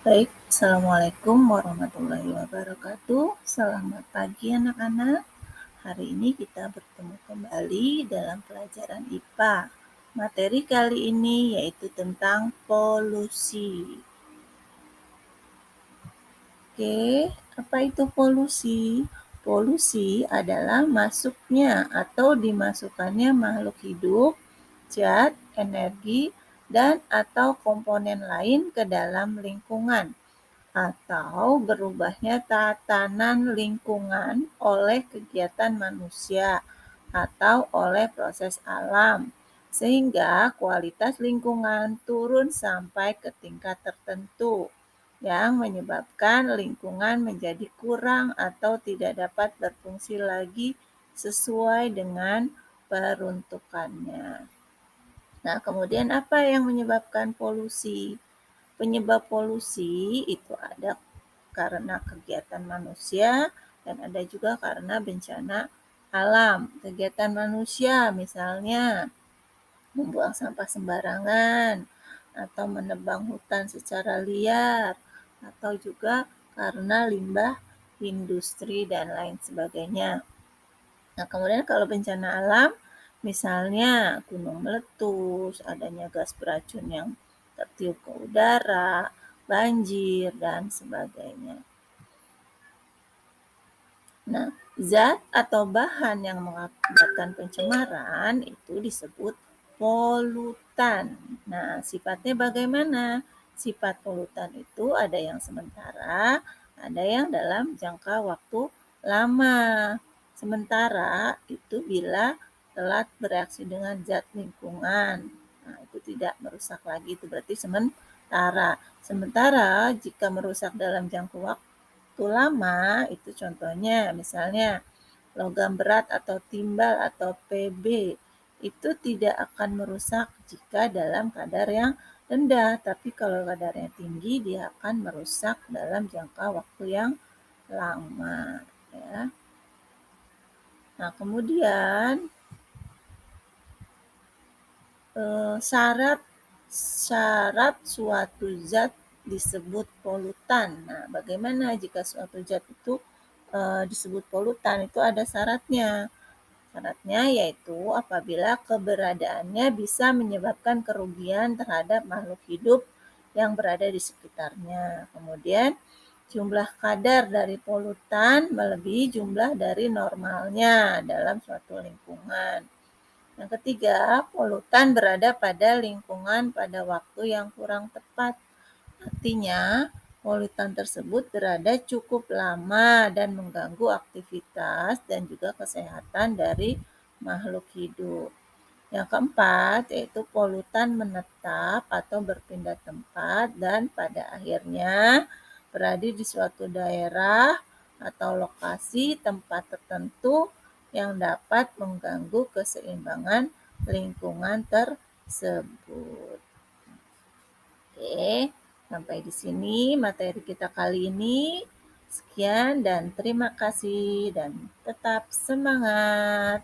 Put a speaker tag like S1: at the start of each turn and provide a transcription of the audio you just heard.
S1: Baik, Assalamualaikum warahmatullahi wabarakatuh. Selamat pagi anak-anak. Hari ini kita bertemu kembali dalam pelajaran IPA. Materi kali ini yaitu tentang polusi. Oke, apa itu polusi? Polusi adalah masuknya atau dimasukkannya makhluk hidup, zat, energi, dan atau komponen lain ke dalam lingkungan atau berubahnya tatanan lingkungan oleh kegiatan manusia atau oleh proses alam, sehingga kualitas lingkungan turun sampai ke tingkat tertentu yang menyebabkan lingkungan menjadi kurang atau tidak dapat berfungsi lagi sesuai dengan peruntukannya. Nah, kemudian apa yang menyebabkan polusi? Penyebab polusi itu ada karena kegiatan manusia dan ada juga karena bencana alam. Kegiatan manusia misalnya membuang sampah sembarangan atau menebang hutan secara liar atau juga karena limbah industri dan lain sebagainya. Nah, kemudian kalau bencana alam, misalnya gunung meletus, adanya gas beracun yang tertiup ke udara, banjir, dan sebagainya. Nah, zat atau bahan yang mengakibatkan pencemaran itu disebut polutan. Nah, sifatnya bagaimana? Sifat polutan itu ada yang sementara, ada yang dalam jangka waktu lama. Sementara itu bila telat bereaksi dengan zat lingkungan. Nah, itu tidak merusak lagi, itu berarti sementara. Sementara jika merusak dalam jangka waktu lama, itu contohnya misalnya logam berat atau timbal atau Pb itu tidak akan merusak jika dalam kadar yang rendah, tapi kalau kadarnya tinggi dia akan merusak dalam jangka waktu yang lama, ya. Nah, kemudian syarat suatu zat disebut polutan. Nah, bagaimana jika suatu zat itu disebut polutan? Itu ada syaratnya. Syaratnya yaitu apabila keberadaannya bisa menyebabkan kerugian terhadap makhluk hidup yang berada di sekitarnya. Kemudian jumlah kadar dari polutan melebihi jumlah dari normalnya dalam suatu lingkungan. Yang ketiga, polutan berada pada lingkungan pada waktu yang kurang tepat. Artinya, polutan tersebut berada cukup lama dan mengganggu aktivitas dan juga kesehatan dari makhluk hidup. Yang keempat, yaitu polutan menetap atau berpindah tempat dan pada akhirnya berada di suatu daerah atau lokasi tempat tertentu yang dapat mengganggu keseimbangan lingkungan tersebut. Oke, sampai di sini materi kita kali ini. Sekian dan terima kasih dan tetap semangat.